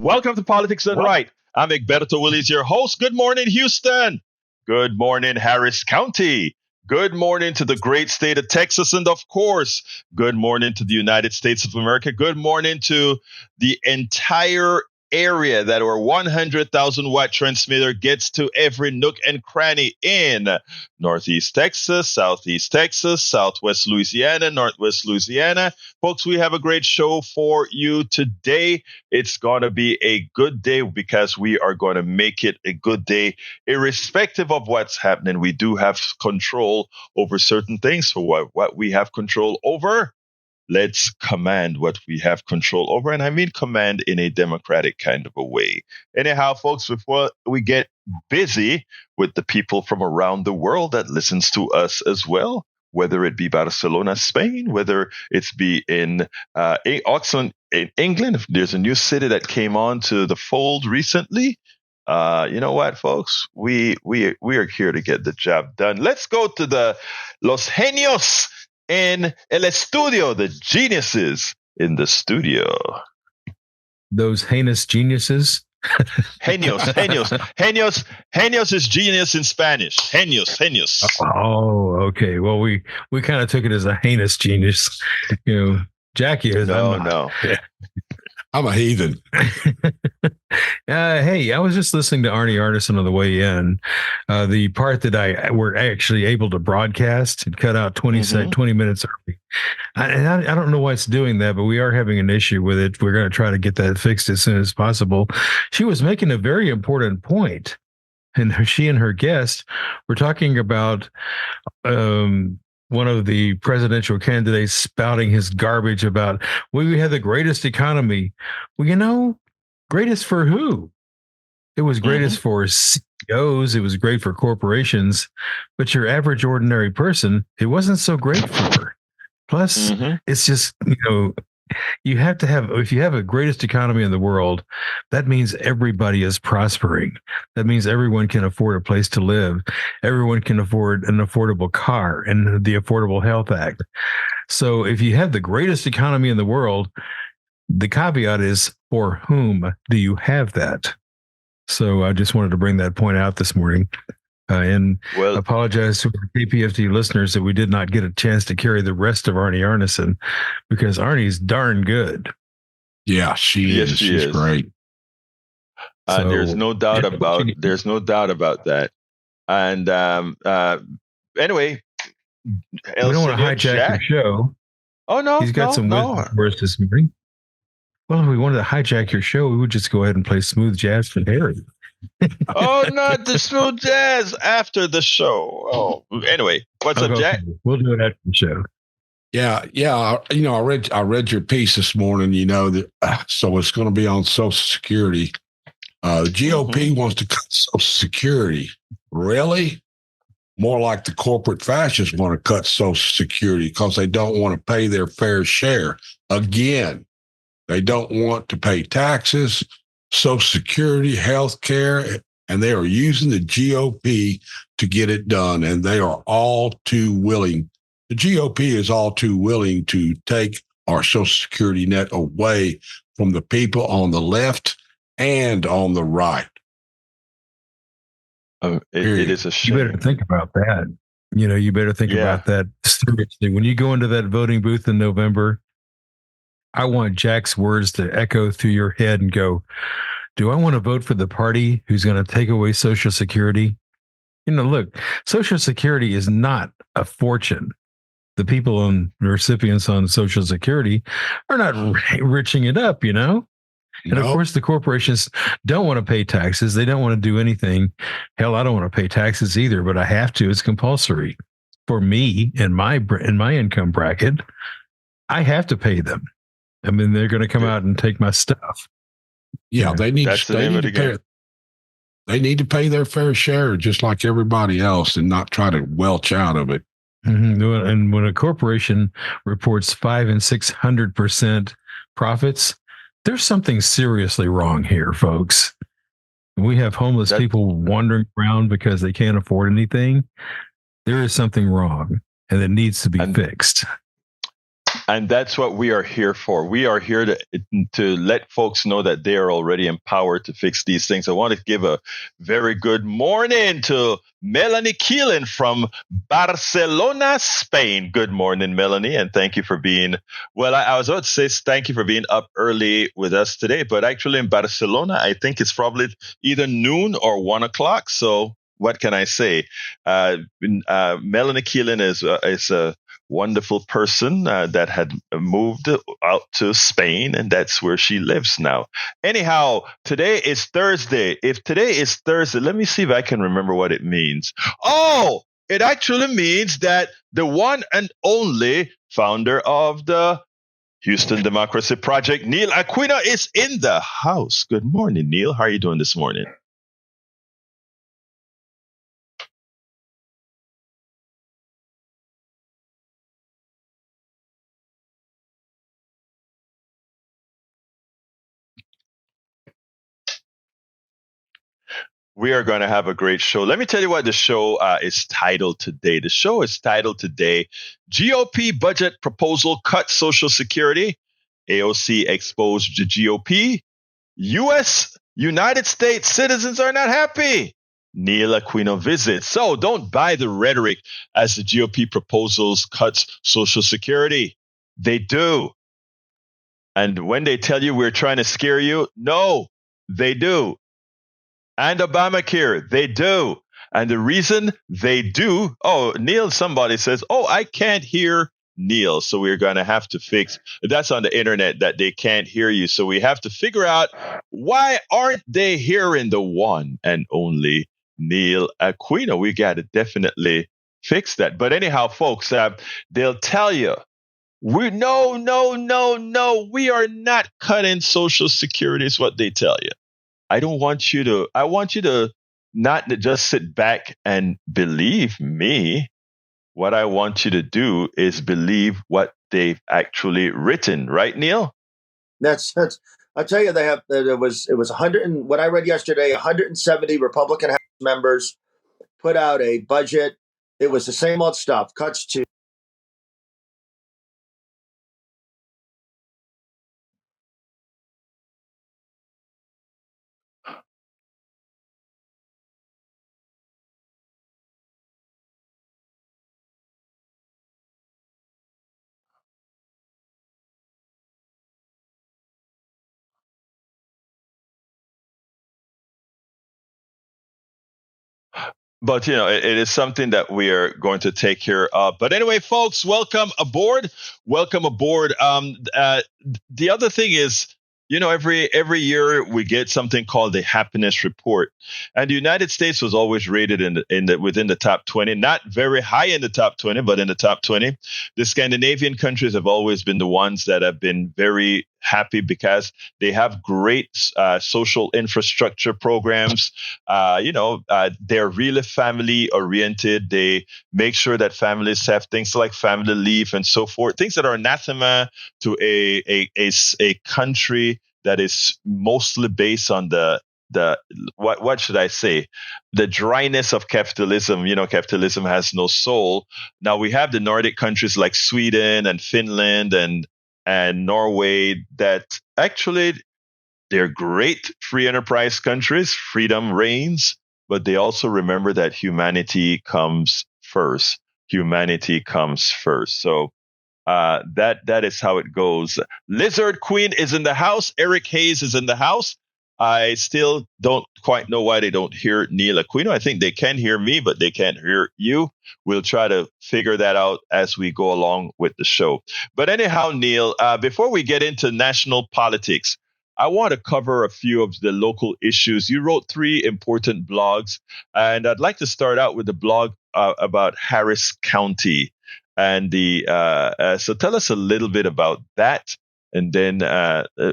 Welcome to Politics Done Right. I'm Egberto Willies, your host. Good morning, Houston. Good morning, Harris County. Good morning to the great state of Texas. And of course, good morning to the United States of America. Good morning to the entire area that our 100,000 watt transmitter gets to every nook and cranny in Northeast Texas, Southeast Texas, Southwest Louisiana, Northwest Louisiana. Folks, we have a great show for you today. It's going to be a good day because we are going to make it a good day. Irrespective of what's happening, we do have control over certain things. So what we have control over, let's command what we have control over. And I mean command in a democratic kind of a way. Anyhow, folks, before we get busy with the people from around the world that listens to us as well, whether it be Barcelona, Spain, whether it's be in Oxford, in England, there's a new city that came on to the fold recently. You know what, folks? We are here to get the job done. Let's go to the Los Genios in el estudio, the geniuses in the studio. Those heinous geniuses? Genios. Genios is genius in Spanish. Genius. Oh, okay. Well, we kind of took it as a heinous genius. You know, Jackie is. No. I'm a heathen. Hey, I was just listening to Arnie Arneson on the way in. The part that were actually able to broadcast and cut out 20 minutes early. I don't know why it's doing that, but we are having an issue with it. We're going to try to get that fixed as soon as possible. She was making a very important point, and she and her guest were talking about one of the presidential candidates spouting his garbage about, we had the greatest economy. Well, you know, greatest for who? It was greatest for CEOs. It was great for corporations, but your average ordinary person, it wasn't so great for. Plus, it's just, you know, you have to have, if you have a greatest economy in the world, that means everybody is prospering. That means everyone can afford a place to live. Everyone can afford an affordable car and the Affordable Health Act. So if you have the greatest economy in the world, the caveat is, for whom do you have that? So I just wanted to bring that point out this morning. And apologize to our KPFT listeners that we did not get a chance to carry the rest of Arnie Arneson, because Arnie's darn good. Yeah, she is. She's great. There's no doubt about that. And anyway, we don't want to hijack your show. Oh no, he's got some wisdom for us this morning. Well, if we wanted to hijack your show, we would just go ahead and play smooth jazz for Harry. Oh, not the smooth jazz after the show. Oh, anyway, what's up, Jack? We'll do it after the show. Yeah. You know, I read your piece this morning. You know that, so it's going to be on Social Security. The GOP wants to cut Social Security. Really? More like the corporate fascists want to cut Social Security because they don't want to pay their fair share. Again, they don't want to pay taxes, Social Security, health care, and they are using the GOP to get it done. And they are all too willing. The GOP is all too willing to take our Social Security net away from the people on the left and on the right. It is a shame. You better think about that. You know, you better think about that seriously. When you go into that voting booth in November, I want Jack's words to echo through your head and go, do I want to vote for the party who's going to take away Social Security? You know, look, Social Security is not a fortune. The people on the recipients on Social Security are not riching it up, you know? And of course, the corporations don't want to pay taxes. They don't want to do anything. Hell, I don't want to pay taxes either, but I have to. It's compulsory for me in my income bracket. I have to pay them. I mean, they're going to come out and take my stuff. Yeah, they need to pay their fair share just like everybody else and not try to welch out of it. And when a corporation reports 500% and 600% profits, there's something seriously wrong here, folks. We have homeless people wandering around because they can't afford anything. There is something wrong, and it needs to be fixed. And that's what we are here for. We are here to let folks know that they are already empowered to fix these things. I want to give a very good morning to Melanie Keelan from Barcelona, Spain. Good morning, Melanie, and thank you for being, well, I was about to say thank you for being up early with us today, but actually in Barcelona, I think it's probably either noon or 1 o'clock. So what can I say? Melanie Keelan is a wonderful person that had moved out to Spain, and that's where she lives now. Anyhow, today is Thursday. If today is Thursday, let me see if I can remember what it means. Oh, it actually means that the one and only founder of the Houston Democracy Project, Neil Aquino, is in the house. Good morning, Neil. How are you doing this morning? We are going to have a great show. Let me tell you what the show is titled today. The show is titled today, GOP Budget Proposal Cuts Social Security. AOC exposed the GOP. United States citizens are not happy. Neil Aquino visits. So don't buy the rhetoric as the GOP proposals cuts Social Security. They do. And when they tell you we're trying to scare you, no, they do. And Obamacare, they do. And the reason they do, oh, Neil, somebody says, oh, I can't hear Neil. So we're going to have to fix, that's on the internet that they can't hear you. So we have to figure out, why aren't they hearing the one and only Neil Aquino? We got to definitely fix that. But anyhow, folks, they'll tell you, no, we are not cutting Social Security is what they tell you. I want you to not just sit back and believe me. What I want you to do is believe what they've actually written, right, Neil? That's I'll tell you, it was 100 and what I read yesterday, 170 Republican House members put out a budget. It was the same old stuff, cuts to But it is something that we are going to take care of. But anyway, folks, welcome aboard. Welcome aboard. The other thing is, every year we get something called the happiness report, and the United States was always rated within the top 20, not very high in the top 20, but in the top 20. The Scandinavian countries have always been the ones that have been very happy because they have great social infrastructure programs. They're really family oriented. They make sure that families have things like family leave and so forth, things that are anathema to a country that is mostly based on the what should I say? The dryness of capitalism. Capitalism has no soul. Now we have the Nordic countries like Sweden and Finland and Norway that actually they're great free enterprise countries. Freedom reigns, but they also remember that humanity comes first. Humanity comes first. So that is how it goes. Lizard Queen is in the house. Eric Hayes is in the house. I still don't quite know why they don't hear Neil Aquino. I think they can hear me, but they can't hear you. We'll try to figure that out as we go along with the show. But anyhow, Neil, before we get into national politics, I want to cover a few of the local issues. You wrote 3 important blogs, and I'd like to start out with the blog about Harris County. And so tell us a little bit about that. And then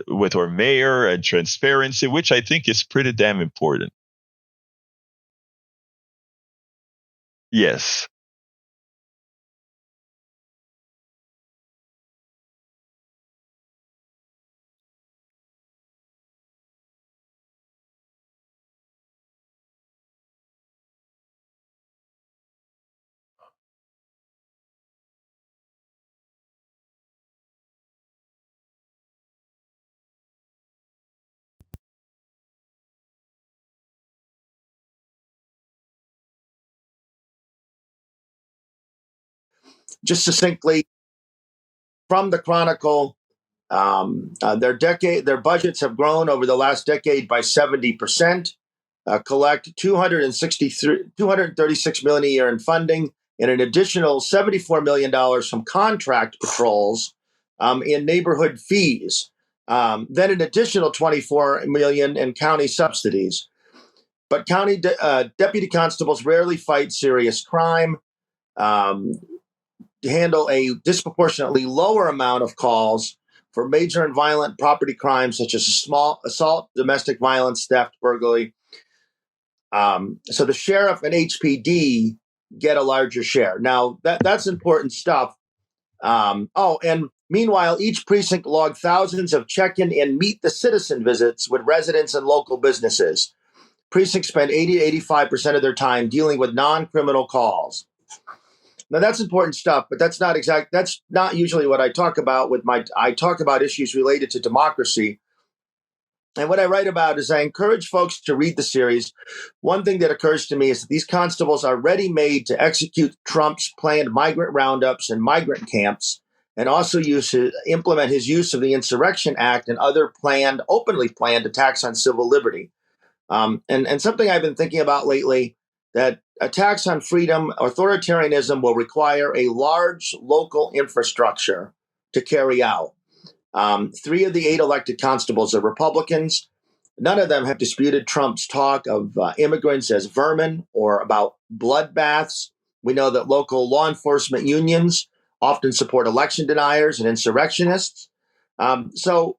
with our mayor and transparency, which I think is pretty damn important. Yes. Just succinctly, from the Chronicle, their budgets have grown over the last decade by 70%, collect $236 million a year in funding, and an additional $74 million from contract patrols in neighborhood fees. Then an additional $24 million in county subsidies. But county deputy constables rarely fight serious crime, handle a disproportionately lower amount of calls for major and violent property crimes such as small assault, domestic violence, theft, burglary. So the sheriff and HPD get a larger share. Now that's important stuff. And meanwhile, each precinct logged thousands of check-in and meet the citizen visits with residents and local businesses. Precincts spend 80 to 85% of their time dealing with non-criminal calls. Now that's important stuff, but that's not usually what I talk about I talk about issues related to democracy. And what I write about is I encourage folks to read the series. One thing that occurs to me is that these constables are ready-made to execute Trump's planned migrant roundups and migrant camps, and also implement his use of the Insurrection Act and other openly planned attacks on civil liberty. And something I've been thinking about lately, that attacks on freedom, authoritarianism will require a large local infrastructure to carry out. 3 of the 8 elected constables are Republicans. None of them have disputed Trump's talk of immigrants as vermin or about bloodbaths. We know that local law enforcement unions often support election deniers and insurrectionists. So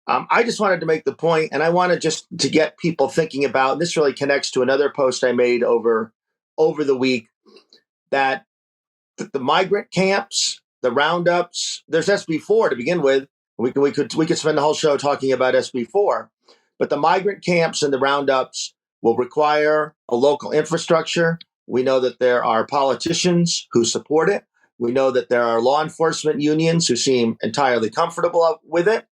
I just wanted to make the point, and I wanted just to get people thinking about, and this really connects to another post I made over the week, that the migrant camps, the roundups, there's SB4 to begin with. We could spend the whole show talking about SB4, but the migrant camps and the roundups will require a local infrastructure. We know that there are politicians who support it. We know that there are law enforcement unions who seem entirely comfortable with it.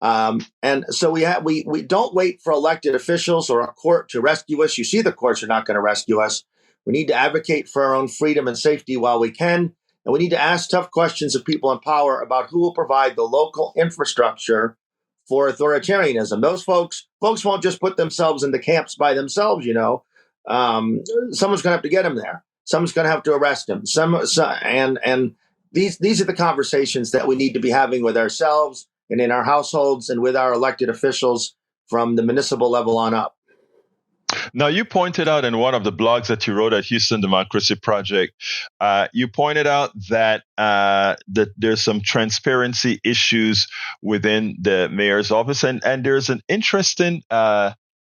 And so we don't wait for elected officials or a court to rescue us. You see, the courts are not going to rescue us. We need to advocate for our own freedom and safety while we can. And we need to ask tough questions of people in power about who will provide the local infrastructure for authoritarianism. Those folks won't just put themselves in the camps by themselves, Someone's going to have to get them there. Someone's going to have to arrest them. And these are the conversations that we need to be having with ourselves and in our households and with our elected officials from the municipal level on up. Now, you pointed out in one of the blogs that you wrote at Houston Democracy Project, you pointed out that there's some transparency issues within the mayor's office, and there's an interesting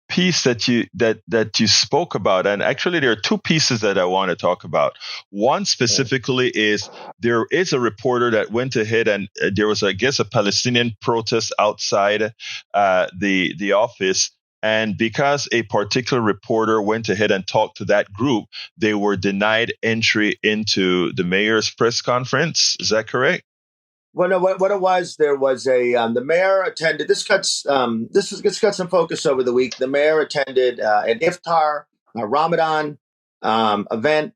piece that you spoke about. And actually, there are 2 pieces that I want to talk about. One specifically is there is a reporter that went ahead and there was, I guess, a Palestinian protest outside the office. And because a particular reporter went ahead and talked to that group, they were denied entry into the mayor's press conference. Is that correct? Well, no, what it was, there was the mayor attended, this got some focus over the week. The mayor attended an iftar, a Ramadan event,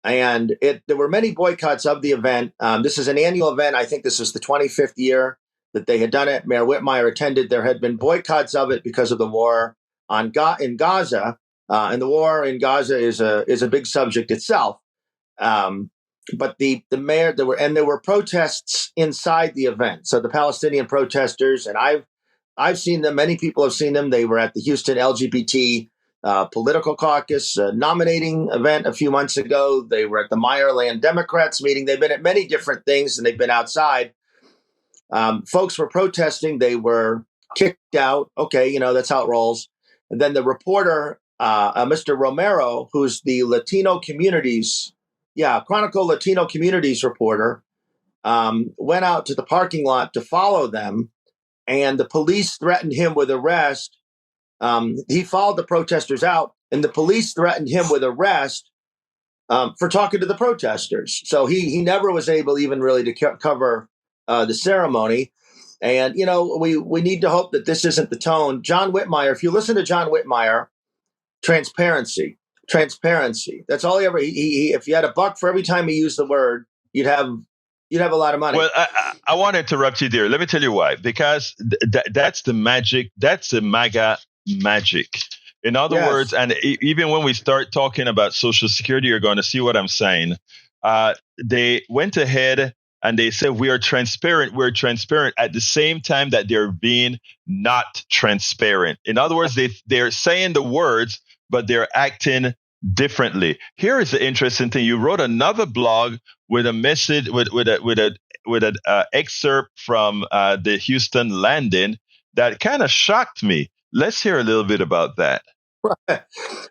and there were many boycotts of the event. This is an annual event. I think this is the 25th year that they had done it. Mayor Whitmire attended. There had been boycotts of it because of the war in Gaza, and the war in Gaza is a big subject itself. But the mayor, there were protests inside the event. So the Palestinian protesters, and I've seen them. Many people have seen them. They were at the Houston LGBT political caucus nominating event a few months ago. They were at the Meyerland Democrats meeting. They've been at many different things, and they've been outside. Folks were protesting. They were kicked out. Okay, that's how it rolls. And then the reporter, Mr. Romero, who's the Chronicle Latino Communities reporter, went out to the parking lot to follow them, and the police threatened him with arrest. He followed the protesters out, and the police threatened him with arrest for talking to the protesters. So he never was able even really to cover the ceremony. And, we need to hope that this isn't the tone. John Whitmire, if you listen to John Whitmire, transparency. transparency. That's all he ever. He if you had $1 for every time he used the word, you'd have a lot of money. Well, I want to interrupt you there. Let me tell you why. Because that's the magic. That's the MAGA magic. In other words, and even when we start talking about Social Security, you're going to see what I'm saying. They went ahead and they said, we are transparent. We're transparent at the same time that they're being not transparent. In other words, they're saying the words, but they're acting differently. Here is the interesting thing. You wrote another blog with a message, with an excerpt from the Houston landing that kind of shocked me. Let's hear a little bit about that.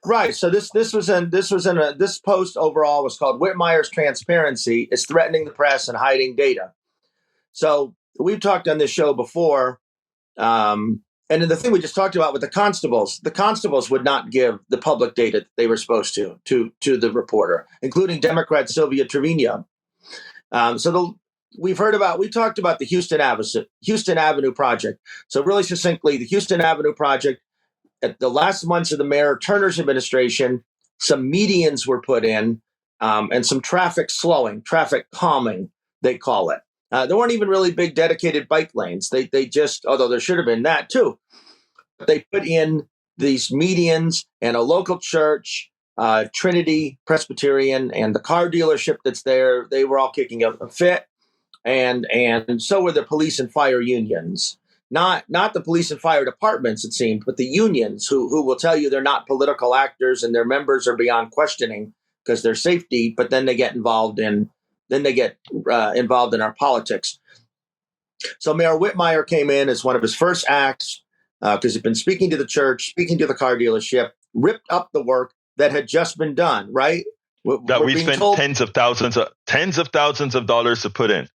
Right. So this post overall was called Whitmire's Transparency is Threatening the Press and Hiding Data. So we've talked on this show before. And then the thing we just talked about with the constables would not give the public data they were supposed to the reporter, including Democrat Sylvia Trevino. We talked about the Houston Avenue project. So really succinctly, the Houston Avenue project, at the last months of the Mayor Turner's administration, some medians were put in and some traffic calming, they call it. There weren't even really big dedicated bike lanes. They just, although there should have been that too, but they put in these medians and a local church, Trinity Presbyterian, and the car dealership that's there. They were all kicking a fit. And so were the police and fire unions. Not the police and fire departments, it seemed, but the unions who will tell you they're not political actors and their members are beyond questioning because they're safety, but then they get involved in our politics. So Mayor Whitmire came in as one of his first acts because he'd been speaking to the church, speaking to the car dealership, ripped up the work that had just been done, right? That we spent tens of thousands of dollars to put in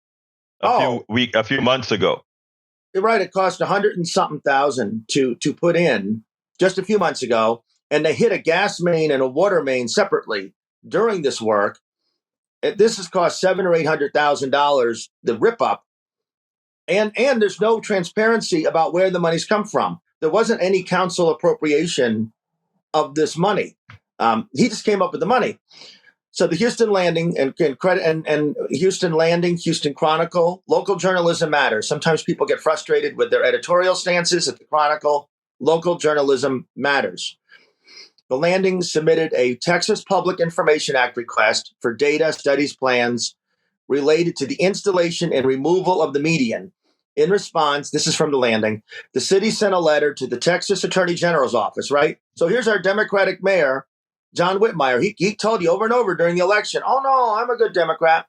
a few months ago. You're right. It cost $100 and something thousand to put in just a few months ago, and they hit a gas main and a water main separately during this work. This has cost $700,000 or $800,000, the rip up, and there's no transparency about where the money's come from. There wasn't any council appropriation of this money. He just came up with the money. So the Houston Landing and Houston Landing, Houston Chronicle, local journalism matters. Sometimes people get frustrated with their editorial stances at the Chronicle. Local journalism matters. The Landing submitted a Texas Public Information Act request for data studies plans related to the installation and removal of the median. In response, this is from the Landing, the city sent a letter to the Texas Attorney General's office, right? So here's our Democratic mayor, John Whitmire. He told you over and over during the election, oh, no, I'm a good Democrat.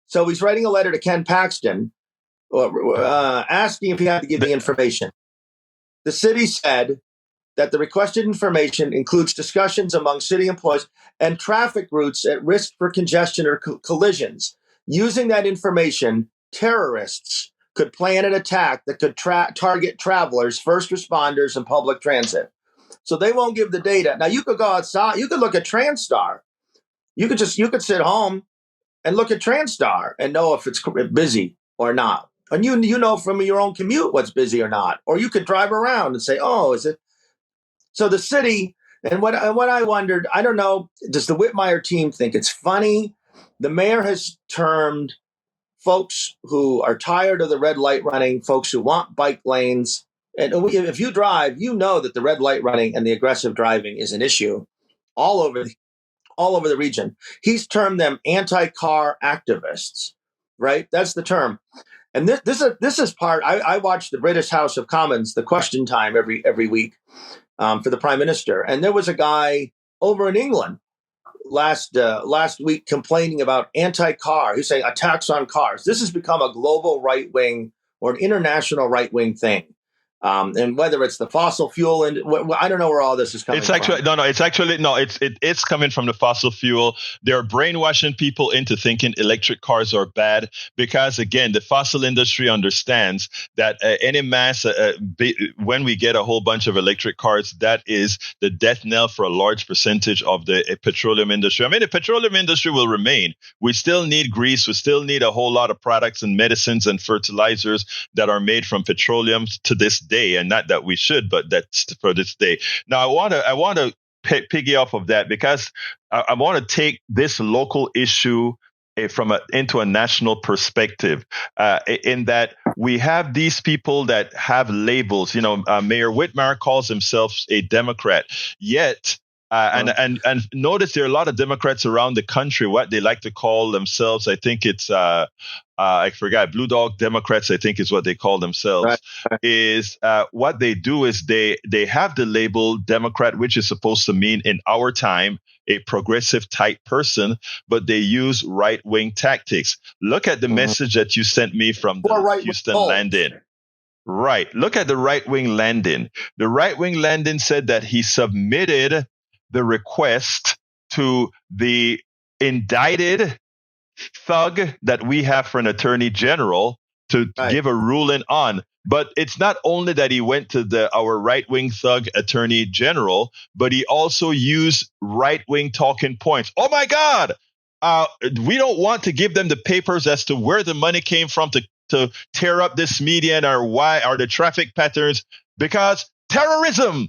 So he's writing a letter to Ken Paxton asking if he had to give the information. The city said that the requested information includes discussions among city employees and traffic routes at risk for congestion or collisions. Using that information, terrorists could plan an attack that could target travelers, first responders, and public transit. So they won't give the data. Now you could go outside. You could look at TransStar. You could sit home and look at TransStar and know if it's busy or not. And you know from your own commute what's busy or not. Or you could drive around and say, oh, is it? So the city, and what I wondered, I don't know, does the Whitmire team think it's funny? The mayor has termed folks who are tired of the red light running, folks who want bike lanes. And if you drive, you know that the red light running and the aggressive driving is an issue all over the region. He's termed them anti-car activists, right? That's the term. And this is part. I watch the British House of Commons, the Question Time every week for the Prime Minister, and there was a guy over in England last week complaining about anti-car. He's saying attacks on cars. This has become a global right wing or an international right wing thing. And whether it's the fossil fuel and I don't know where all this is coming from. It's coming from the fossil fuel. They're brainwashing people into thinking electric cars are bad because, again, the fossil industry understands that any mass, when we get a whole bunch of electric cars, that is the death knell for a large percentage of the petroleum industry. I mean, the petroleum industry will remain. We still need grease. We still need a whole lot of products and medicines and fertilizers that are made from petroleum to this day, and not that we should, but that's for this day. Now, I want to piggy off of that because I want to take this local issue into a national perspective, in that we have these people that have labels. Mayor Whitmire calls himself a Democrat, yet. And notice there are a lot of Democrats around the country. What they like to call themselves, I think it's I forgot, Blue Dog Democrats, I think is what they call themselves. Right. Is what they do is they have the label Democrat, which is supposed to mean in our time a progressive type person, but they use right-wing tactics. Look at the message that you sent me from the Houston Landing. Right. Look at the right-wing Landing. The right-wing Landing said that he submitted the request to the indicted thug that we have for an attorney general to give a ruling on. But it's not only that he went to our right-wing thug attorney general, but he also used right-wing talking points. Oh my God, we don't want to give them the papers as to where the money came from to tear up this media and the traffic patterns, because terrorism.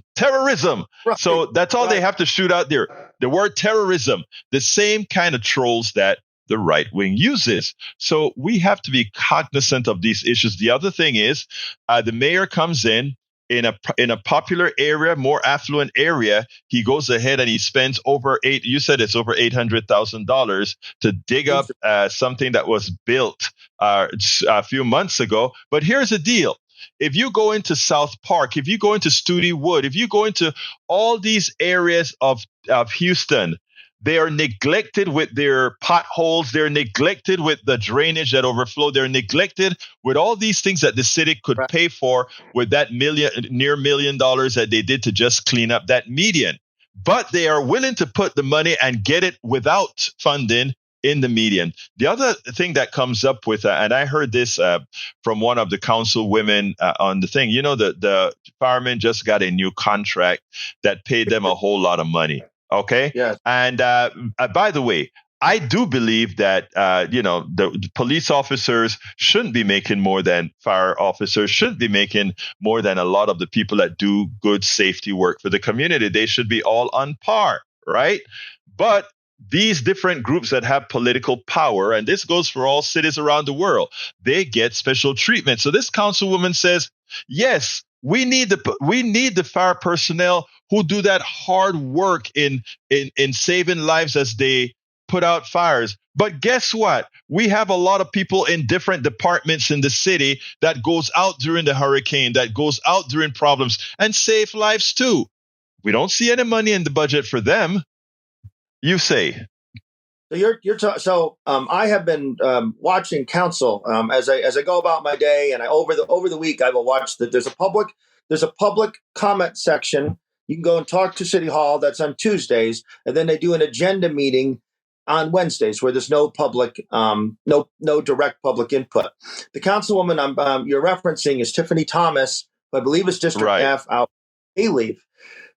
Right. So that's all they have to shoot out there. The word terrorism, the same kind of trolls that the right wing uses. So we have to be cognizant of these issues. The other thing is the mayor comes in a popular area, more affluent area. He goes ahead and he spends over $800,000 to dig up something that was built a few months ago. But here's the deal. If you go into South Park, if you go into Studi Wood, if you go into all these areas of Houston, they are neglected with their potholes. They're neglected with the drainage that overflow. They're neglected with all these things that the city could pay for with that near $1 million that they did to just clean up that median. But they are willing to put the money and get it without funding in the median. The other thing that comes up with, and I heard this from one of the council women on the thing, the firemen just got a new contract that paid them a whole lot of money. Okay. Yes. And by the way, I do believe that, the police officers shouldn't be making more than fire officers, shouldn't be making more than a lot of the people that do good safety work for the community. They should be all on par, right? But these different groups that have political power, and this goes for all cities around the world, they get special treatment. So this councilwoman says, yes, we need the fire personnel who do that hard work in saving lives as they put out fires. But guess what? We have a lot of people in different departments in the city that goes out during the hurricane, that goes out during problems and save lives too. We don't see any money in the budget for them. You say. So I have been watching council as I go about my day, and over the week I will watch that. There's a public comment section. You can go and talk to City Hall. That's on Tuesdays, and then they do an agenda meeting on Wednesdays where there's no public, no direct public input. The councilwoman you're referencing is Tiffany Thomas, who I believe is District F out leave.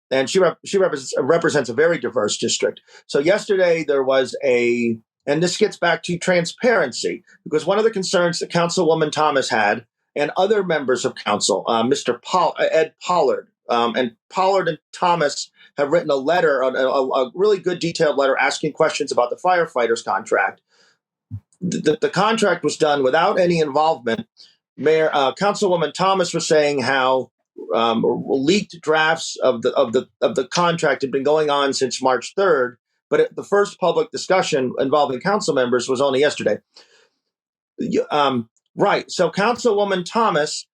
And she represents a very diverse district. So yesterday there was and this gets back to transparency, because one of the concerns that Councilwoman Thomas had and other members of council, Mr. Ed Pollard, and Pollard and Thomas have written a letter, a really good detailed letter asking questions about the firefighters contract. The contract was done without any involvement. Councilwoman Thomas was saying how leaked drafts of the contract had been going on since March 3rd, but the first public discussion involving council members was only yesterday. Right. So Councilwoman Thomas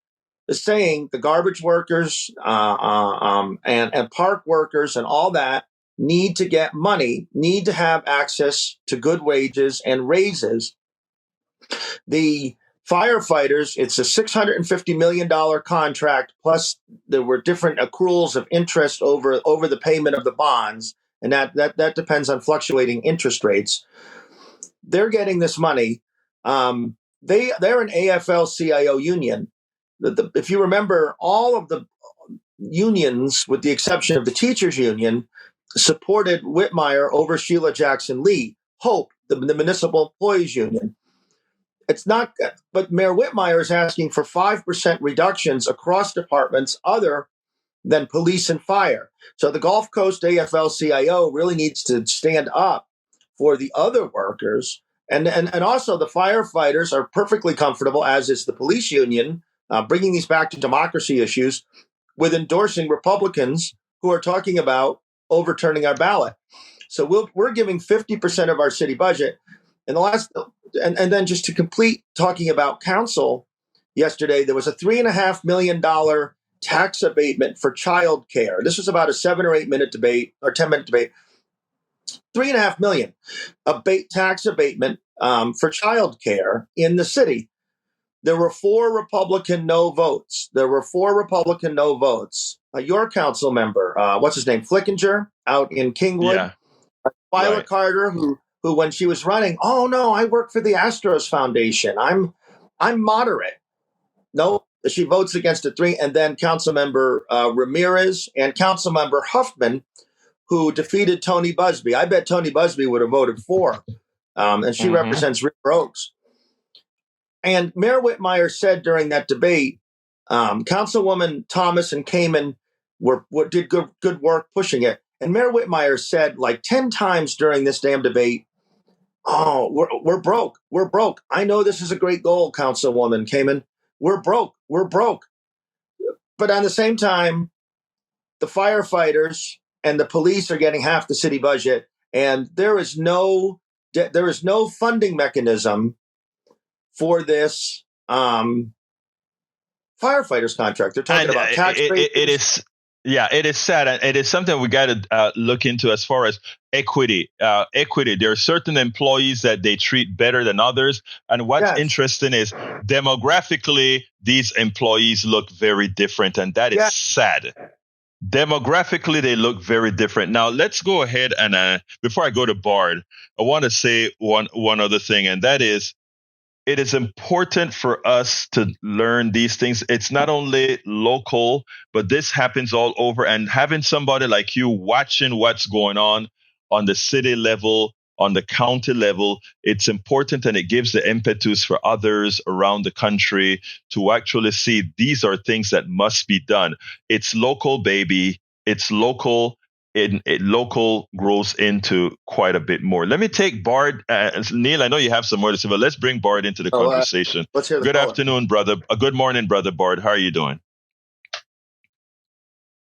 is saying the garbage workers and park workers and all that need to get money, need to have access to good wages and raises. The firefighters, it's a $650 million contract, plus there were different accruals of interest over the payment of the bonds, and that depends on fluctuating interest rates. They're getting this money. They're an AFL-CIO union. If you remember, all of the unions, with the exception of the teachers union, supported Whitmire over Sheila Jackson Lee. HOPE, the municipal employees union. It's not, but Mayor Whitmire is asking for 5% reductions across departments. Other than police and fire. So the Gulf Coast AFL-CIO really needs to stand up for the other workers. And also the firefighters are perfectly comfortable, as is the police union, bringing these back to democracy issues, with endorsing Republicans who are talking about overturning our ballot. So we're giving 50% of our city budget. And then just to complete talking about council, yesterday there was a $3.5 million tax abatement for childcare. This was about a 7 or 8 minute debate or 10-minute debate. $3.5 million tax abatement for childcare in the city. There were 4 Republican no votes. Your council member, what's his name, Flickinger, out in Kingwood. Yeah. Twyla Right. Carter, who when she was running, oh no, I work for the Astros Foundation. I'm moderate. No, she votes against it 3. And then Councilmember Ramirez and Councilmember Huffman, who defeated Tony Busby. I bet Tony Busby would have voted for. And she represents River Oaks. And Mayor Whitmire said during that debate, Councilwoman Thomas and Kamen did good work pushing it. And Mayor Whitmire said like 10 times during this damn debate, oh, we're broke. We're broke. I know this is a great goal, Councilwoman Kamen. We're broke. We're broke. But at the same time, the firefighters and the police are getting half the city budget, and there is no funding mechanism for this firefighters contract. They're talking about tax breaks. It is sad, and it is something we got to look into as far as equity. There are certain employees that they treat better than others, and what's interesting is demographically, these employees look very different, and that is sad. Demographically, they look very different. Now, let's go ahead and before I go to Bard, I want to say one other thing, and that is, it is important for us to learn these things. It's not only local, but this happens all over. And having somebody like you watching what's going on the city level, on the county level, it's important, and it gives the impetus for others around the country to actually see these are things that must be done. It's local, baby. It's local. Local grows into quite a bit more. Let me take Bard. Neil, I know you have some more to say, but let's bring Bard into the conversation. Let's hear the Good caller. afternoon, brother. Good morning, brother Bard. How are you doing?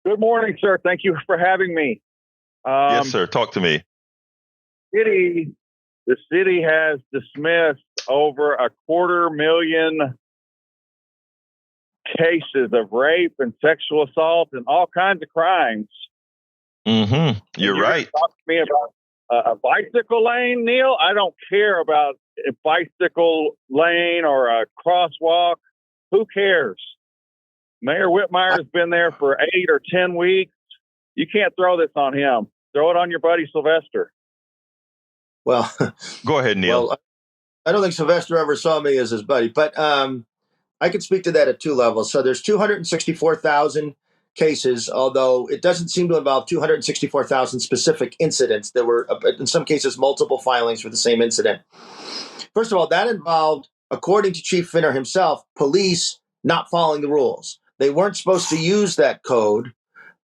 Good morning, sir. Thank you for having me. Yes, sir. Talk to me. The city has dismissed over 250,000 cases of rape and sexual assault and all kinds of crimes. You're right. Talk to me about a bicycle lane, Neil. I don't care about a bicycle lane or a crosswalk. Who cares? Mayor Whitmire has been there for 8 or 10 weeks. You can't throw this on him. Throw it on your buddy Sylvester. Well, go ahead, Neil. Well, I don't think Sylvester ever saw me as his buddy, but I could speak to that at 2 levels. So there's 264,000 cases, although it doesn't seem to involve 264,000 specific incidents. There were, in some cases, multiple filings for the same incident. First of all, that involved, according to Chief Finner himself, police not following the rules. They weren't supposed to use that code.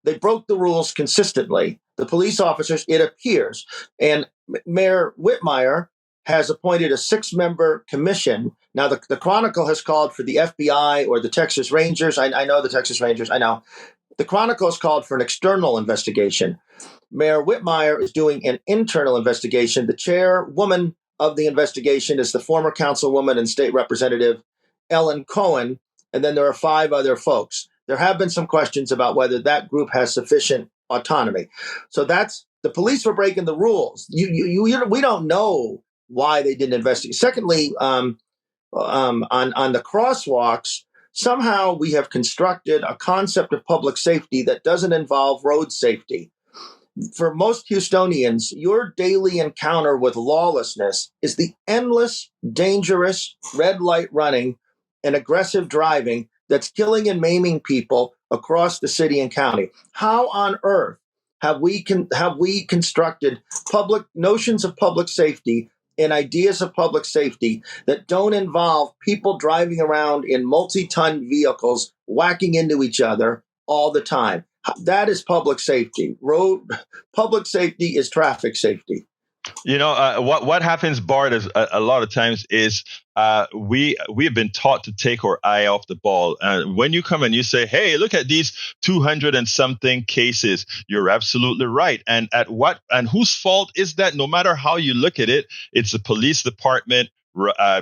They broke the rules consistently. The police officers, it appears, and Mayor Whitmire has appointed a 6-member commission. Now, the Chronicle has called for the FBI or the Texas Rangers. I know the Texas Rangers. I know. The Chronicle has called for an external investigation. Mayor Whitmire is doing an internal investigation. The chairwoman of the investigation is the former councilwoman and state representative Ellen Cohen, and then there are 5 other folks. There have been some questions about whether that group has sufficient autonomy. So that's the police were breaking the rules. We don't know why they didn't investigate. Secondly, on the crosswalks, somehow we have constructed a concept of public safety that doesn't involve road safety. For most Houstonians, your daily encounter with lawlessness is the endless, dangerous red light running and aggressive driving that's killing and maiming people across the city and county. How on earth have we constructed public notions of public safety and ideas of public safety that don't involve people driving around in multi-ton vehicles, whacking into each other all the time? That is public safety. Public safety is traffic safety. What happens, Bart, is a lot of times is we have been taught to take our eye off the ball. When you come and you say, "Hey, look at these 200 and something cases," you're absolutely right. And whose fault is that? No matter how you look at it, it's the police department.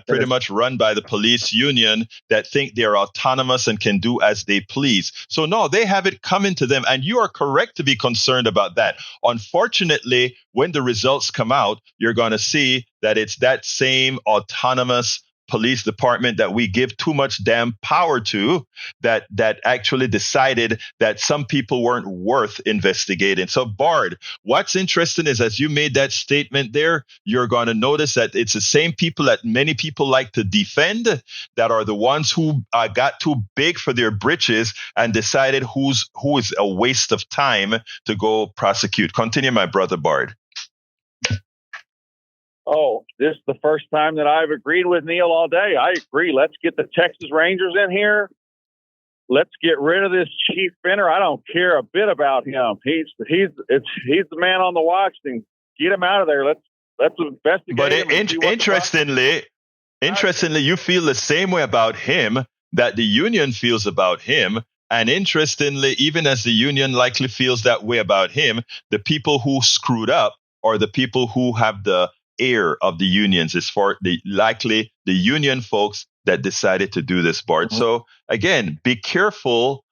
Pretty much run by the police union that think they're autonomous and can do as they please. So no, they have it coming to them, and you are correct to be concerned about that. Unfortunately, when the results come out, you're going to see that it's that same autonomous police department that we give too much damn power to that actually decided that some people weren't worth investigating. So Bard, what's interesting is as you made that statement there, you're going to notice that it's the same people that many people like to defend that are the ones who got too big for their britches and decided who is a waste of time to go prosecute. Continue, my brother Bard. Oh, this is the first time that I've agreed with Neil all day. I agree. Let's get the Texas Rangers in here. Let's get rid of this Chief Fenner. I don't care a bit about him. He's the man on the watch thing. Get him out of there. Let's investigate. But him interestingly, you feel the same way about him that the union feels about him. And interestingly, even as the union likely feels that way about him, the people who screwed up are the people who have the ear of the unions. Is for the union folks that decided to do this, Bart. Mm-hmm. So again, be careful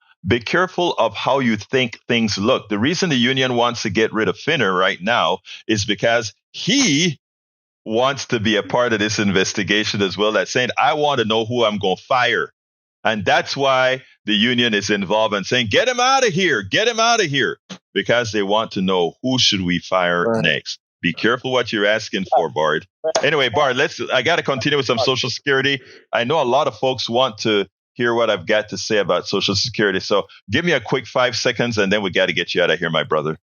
of how you think things look. The reason the union wants to get rid of Finner right now is because he wants to be a part of this investigation as well. That's saying, I want to know who I'm going to fire. And that's why the union is involved and saying, get him out of here, because they want to know who should we fire next. Be careful what you're asking for, Bard. Anyway, Bard, I got to continue with some Social Security. I know a lot of folks want to hear what I've got to say about Social Security. So give me a quick 5 seconds and then we got to get you out of here, my brother.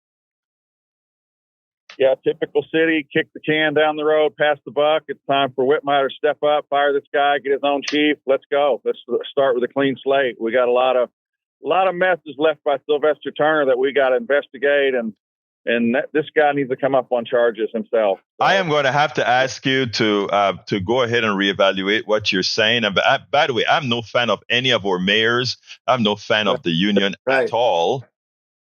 Yeah, typical city, kick the can down the road, pass the buck. It's time for Whitmire to step up, fire this guy, get his own chief. Let's go. Let's start with a clean slate. We got a lot of messes left by Sylvester Turner that we got to investigate, and this guy needs to come up on charges himself. So, I am going to have to ask you to go ahead and reevaluate what you're saying. And by the way, I'm no fan of any of our mayors. I'm no fan of the union at all.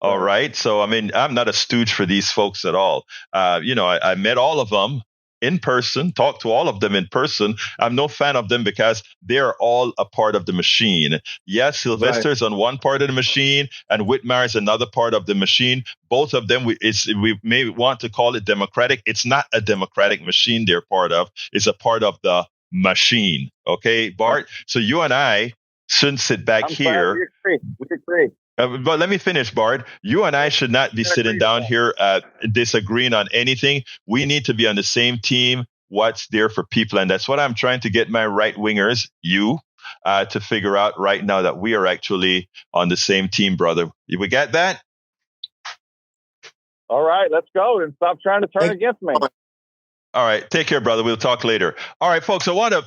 All right. So, I mean, I'm not a stooge for these folks at all. I met all of them in person, talked to all of them in person. I'm no fan of them because they're all a part of the machine. Yes, Sylvester's on one part of the machine and Whitmire is another part of the machine. Both of them, we may want to call it democratic. It's not a democratic machine they're part of. It's a part of the machine. Okay, Bart? So you and I shouldn't sit back here. We agree. But let me finish, Bard. You and I should not be sitting down here disagreeing on anything. We need to be on the same team. What's there for people? And that's what I'm trying to get my right wingers, to figure out right now, that we are actually on the same team, brother. We got that? All right, let's go and stop trying to turn against me. All right. Take care, brother. We'll talk later. All right, folks. I want to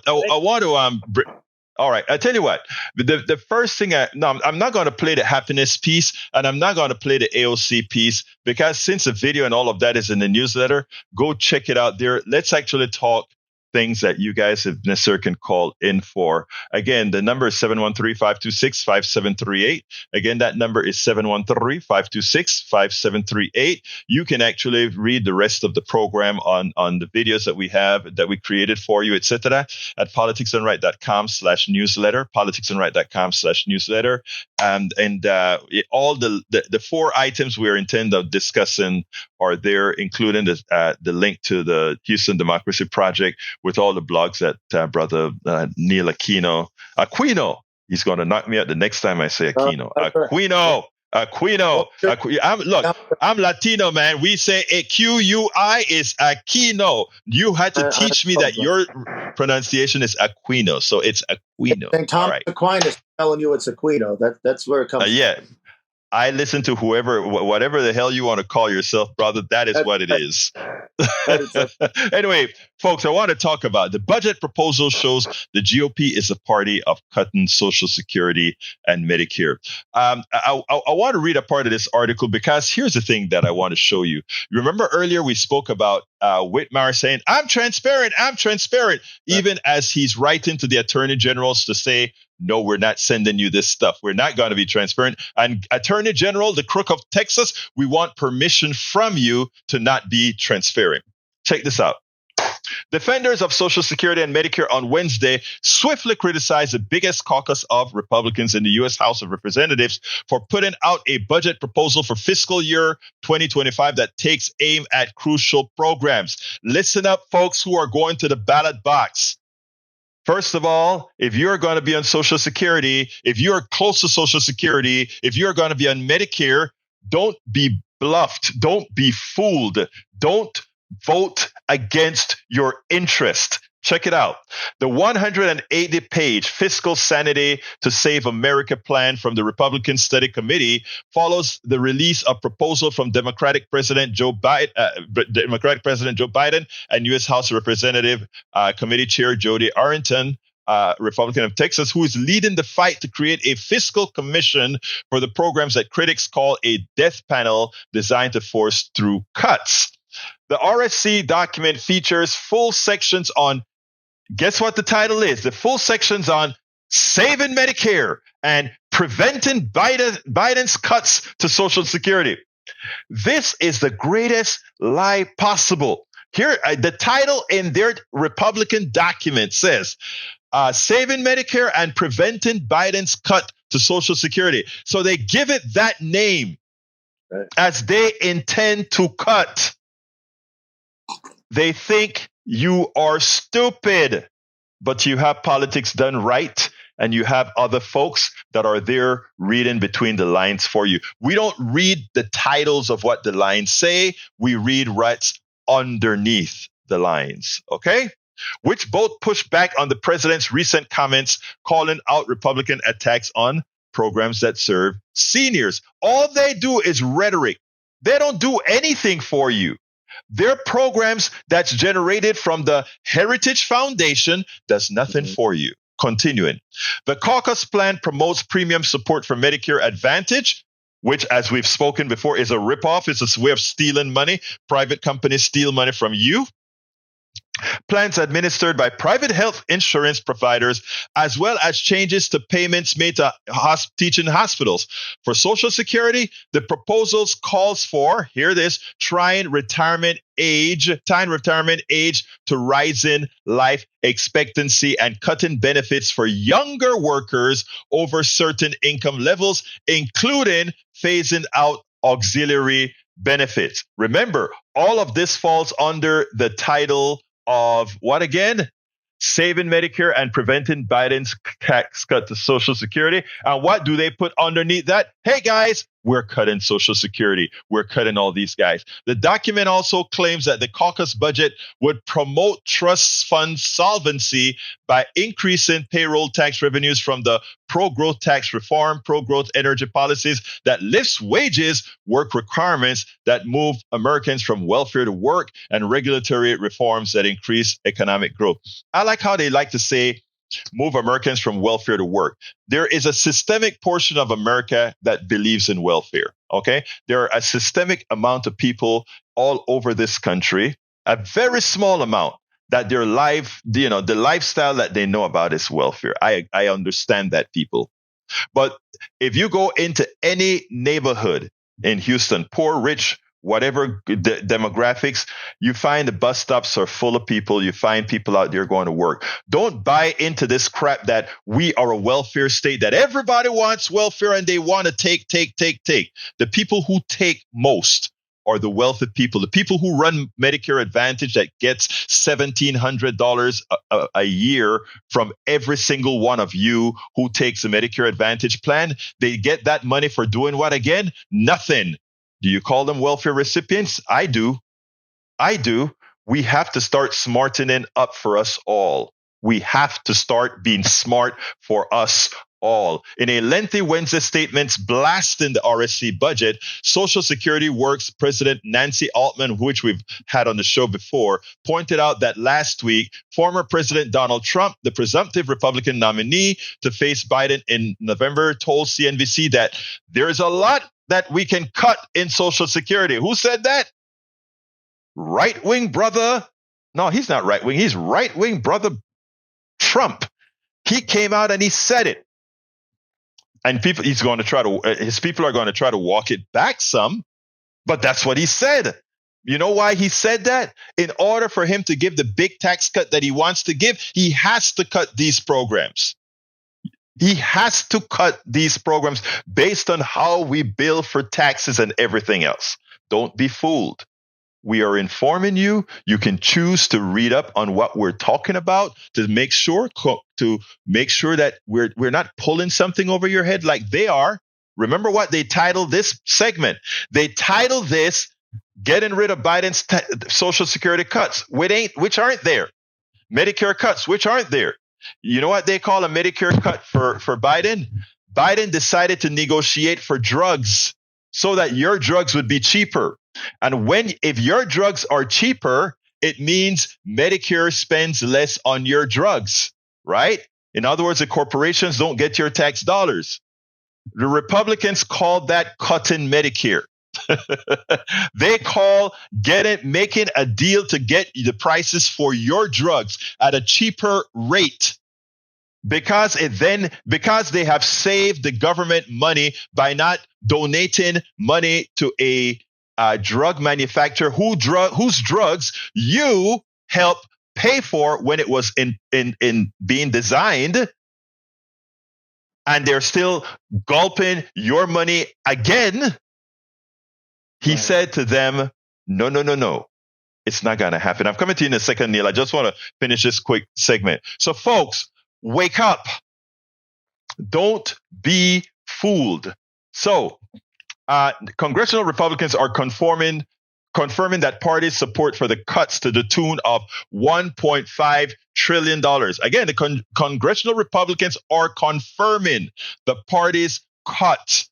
all right. I tell you what, the first thing I'm not going to play the happiness piece and I'm not going to play the AOC piece because since the video and all of that is in the newsletter, go check it out there. Let's actually talk things that you guys have necessarily can call in for. Again, the number is 713-526-5738. Again, that number is 713-526-5738. You can actually read the rest of the program on the videos that we have, that we created for you, etc. at politicsandright.com/newsletter, politicsandright.com/newsletter. And all the 4 items we're intending of discussing are there, including the link to the Houston Democracy Project, with all the blogs that brother Neil Aquino. He's going to knock me out the next time I say Aquino. Aquino. I'm Latino, man. We say AQUI is Aquino. You had to teach me that your pronunciation is Aquino, so it's Aquino. And Thomas Aquinas telling you it's Aquino. That's where it comes from. Yeah. I listen to whatever the hell you want to call yourself, brother. That is what it is. Anyway, folks, I want to talk about the budget proposal shows the GOP is a party of cutting Social Security and Medicare. I want to read a part of this article because here's the thing that I want to show you. You remember earlier we spoke about Whitmire saying, I'm transparent, even as he's writing to the attorney generals to say, no, we're not sending you this stuff. We're not going to be transparent. And Attorney General, the crook of Texas, we want permission from you to not be transparent. Check this out. Defenders of Social Security and Medicare on Wednesday swiftly criticized the biggest caucus of Republicans in the U.S. House of Representatives for putting out a budget proposal for fiscal year 2025 that takes aim at crucial programs. Listen up, folks who are going to the ballot box. First of all, if you're going to be on Social Security, if you're close to Social Security, if you're going to be on Medicare, don't be bluffed. Don't be fooled. Don't vote against your interest. Check it out. The 180-page Fiscal Sanity to Save America plan from the Republican Study Committee follows the release of proposal from Democratic President Joe Biden and U.S. House Representative Committee Chair Jody Arrington, Republican of Texas, who is leading the fight to create a fiscal commission for the programs that critics call a death panel designed to force through cuts. The RSC document features full sections on, guess what the title is? The full sections on saving Medicare and preventing Biden's cuts to Social Security. This is the greatest lie possible. Here, the title in their Republican document says, saving Medicare and preventing Biden's cut to Social Security. So they give it that name as they intend to cut. They think you are stupid, but you have politics done right, and you have other folks that are there reading between the lines for you. We don't read the titles of what the lines say. We read what's underneath the lines, okay? Which both push back on the president's recent comments calling out Republican attacks on programs that serve seniors. All they do is rhetoric. They don't do anything for you. Their programs that's generated from the Heritage Foundation does nothing for you. Continuing. The caucus plan promotes premium support for Medicare Advantage, which, as we've spoken before, is a ripoff. It's a way of stealing money. Private companies steal money from you. Plans administered by private health insurance providers, as well as changes to payments made to teaching hospitals. For Social Security, the proposals calls for, hear this, tying retirement age to rising life expectancy and cutting benefits for younger workers over certain income levels, including phasing out auxiliary benefits. Remember, all of this falls under the title of what again? Saving Medicare and preventing Biden's tax cut to Social Security. And what do they put underneath that? Hey, guys, we're cutting Social Security. We're cutting all these guys. The document also claims that the caucus budget would promote trust fund solvency by increasing payroll tax revenues from the pro-growth tax reform, pro-growth energy policies that lifts wages, work requirements that move Americans from welfare to work, and regulatory reforms that increase economic growth. I like how they like to say, move Americans from welfare to work. There is a systemic portion of America that believes in welfare, okay? There are a systemic amount of people all over this country, a very small amount, that their life, the lifestyle that they know about is welfare. I understand that, people. But if you go into any neighborhood in Houston, poor, rich, whatever demographics, you find the bus stops are full of people. You find people out there going to work. Don't buy into this crap that we are a welfare state, that everybody wants welfare and they want to take. The people who take most are the wealthy people, the people who run Medicare Advantage that gets $1,700 a year from every single one of you who takes a Medicare Advantage plan. They get that money for doing what again? Nothing. Do you call them welfare recipients? I do. We have to start smartening up for us all. We have to start being smart for us all. In a lengthy Wednesday statement blasting the RSC budget, Social Security Works President Nancy Altman, which we've had on the show before, pointed out that last week, former President Donald Trump, the presumptive Republican nominee to face Biden in November, told CNBC that there's a lot that we can cut in Social Security. Who said that? Right-wing brother. No, he's not right-wing. He's right-wing brother Trump. He came out and he said it. And his people are going to try to walk it back some, but that's what he said. You know why he said that? In order for him to give the big tax cut that he wants to give, he has to cut these programs. He has to cut these programs based on how we bill for taxes and everything else. Don't be fooled. We are informing you. You can choose to read up on what we're talking about to make sure that we're not pulling something over your head like they are. Remember what they titled this segment? They titled this "Getting Rid of Biden's Social Security Cuts," which aren't there. Medicare cuts, which aren't there. You know what they call a Medicare cut for Biden? Biden decided to negotiate for drugs so that your drugs would be cheaper. And if your drugs are cheaper, it means Medicare spends less on your drugs, right? In other words, the corporations don't get your tax dollars. The Republicans called that cutting Medicare. They call making a deal to get the prices for your drugs at a cheaper rate. Because they have saved the government money by not donating money to a drug manufacturer whose drugs you helped pay for when it was in being designed, and they're still gulping your money again. He said to them, no. It's not going to happen. I'm coming to you in a second, Neil. I just want to finish this quick segment. So, folks, wake up. Don't be fooled. So, congressional Republicans are confirming that party's support for the cuts to the tune of $1.5 trillion. Again, the congressional Republicans are confirming the party's cut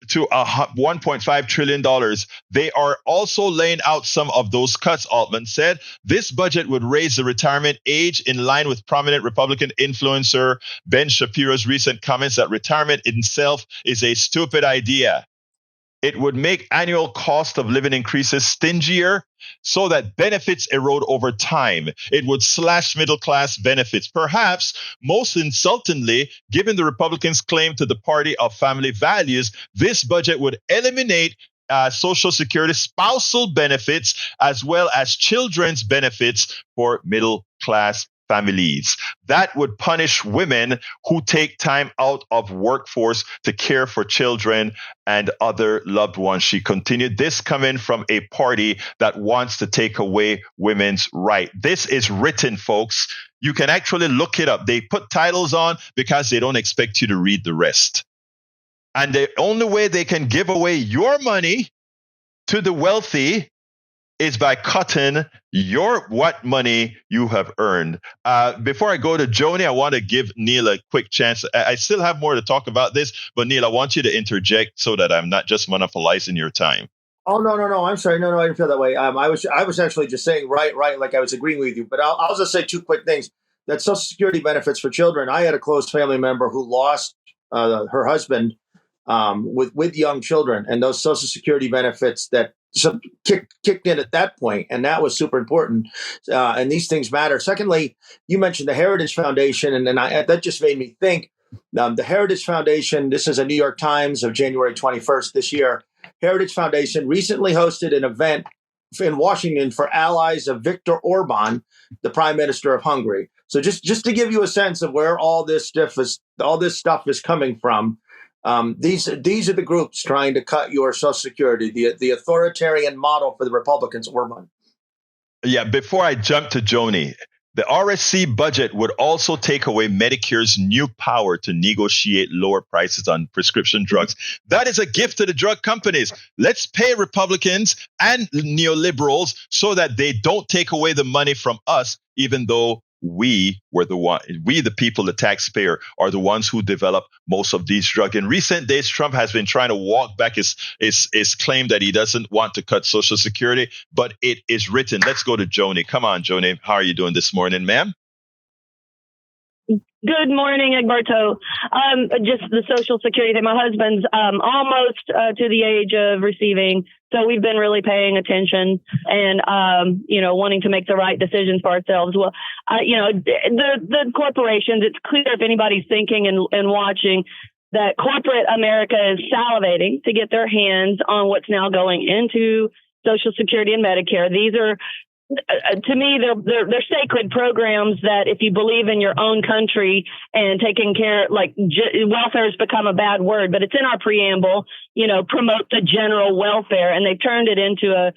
to $1.5 trillion. They are also laying out some of those cuts, Altman said. This budget would raise the retirement age in line with prominent Republican influencer Ben Shapiro's recent comments that retirement itself is a stupid idea. It would make annual cost of living increases stingier so that benefits erode over time. It would slash middle-class benefits. Perhaps most insultingly, given the Republicans' claim to the party of family values, this budget would eliminate Social Security spousal benefits as well as children's benefits for middle-class families. That would punish women who take time out of workforce to care for children and other loved ones. She continued, this coming from a party that wants to take away women's right. This is written, folks. You can actually look it up. They put titles on because they don't expect you to read the rest. And the only way they can give away your money to the wealthy is by cutting what money you have earned. Before I go to Joni, I want to give Neil a quick chance. I still have more to talk about this, but Neil, I want you to interject so that I'm not just monopolizing your time. Oh, no. I'm sorry. No, I didn't feel that way. I was actually just saying right, like I was agreeing with you. But I'll just say two quick things. That Social Security benefits for children. I had a close family member who lost her husband with young children, and those Social Security benefits that kicked in at that point, and that was super important. And these things matter. Secondly, you mentioned the Heritage Foundation, and that just made me think. The Heritage Foundation, this is a New York Times of January 21st this year. Heritage Foundation recently hosted an event in Washington for allies of Viktor Orban, the Prime Minister of Hungary. So just to give you a sense of where all this stuff is coming from. These are the groups trying to cut your Social Security, the authoritarian model for the Republicans, Orban. Yeah, before I jump to Joni, the RSC budget would also take away Medicare's new power to negotiate lower prices on prescription drugs. That is a gift to the drug companies. Let's pay Republicans and neoliberals so that they don't take away the money from us, even though we, the people, the taxpayer, are the ones who develop most of these drugs. In recent days, Trump has been trying to walk back his claim that he doesn't want to cut Social Security, but it is written. Let's go to Joni. Come on, Joni. How are you doing this morning, ma'am? Good morning, Egberto. Just the Social Security thing. My husband's almost to the age of receiving, so we've been really paying attention and wanting to make the right decisions for ourselves. Well, the corporations. It's clear if anybody's thinking and watching that corporate America is salivating to get their hands on what's now going into Social Security and Medicare. These are, to me, they're sacred programs that if you believe in your own country and taking care, welfare has become a bad word, but it's in our preamble, promote the general welfare, and they've turned it into a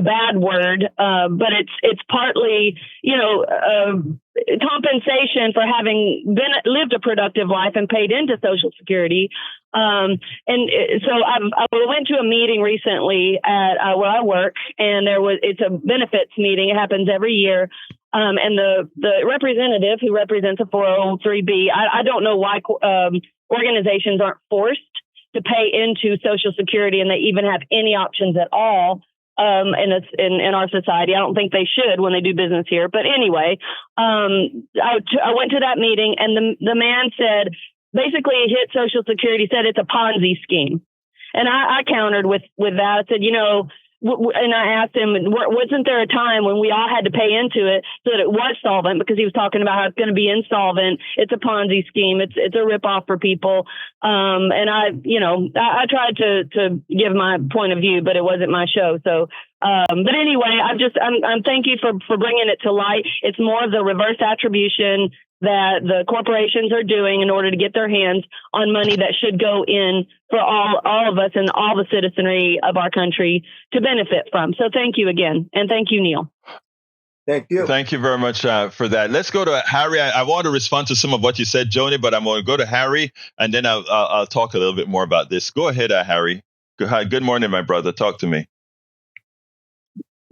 bad word. But it's partly, compensation for having lived a productive life and paid into Social Security. So I went to a meeting recently at where I work, and it's a benefits meeting. It happens every year. And the representative who represents a 403B, I don't know why organizations aren't forced to pay into Social Security, and they even have any options at all. In our society, I don't think they should when they do business here. But anyway, I went to that meeting, and the man said, basically, he hit Social Security, said it's a Ponzi scheme. And I countered with that. I said, and I asked him, wasn't there a time when we all had to pay into it so that it was solvent? Because he was talking about how it's going to be insolvent. It's a Ponzi scheme. It's a ripoff for people. And I tried to give my point of view, but it wasn't my show. So, but anyway, I'm thank you for bringing it to light. It's more of the reverse attribution that the corporations are doing in order to get their hands on money that should go in for all of us and all the citizenry of our country to benefit from. So thank you again. And thank you, Neil. Thank you. Thank you very much for that. Let's go to Harry. I want to respond to some of what you said, Joni, but I'm going to go to Harry, and then I'll talk a little bit more about this. Go ahead, Harry. Good morning, my brother. Talk to me.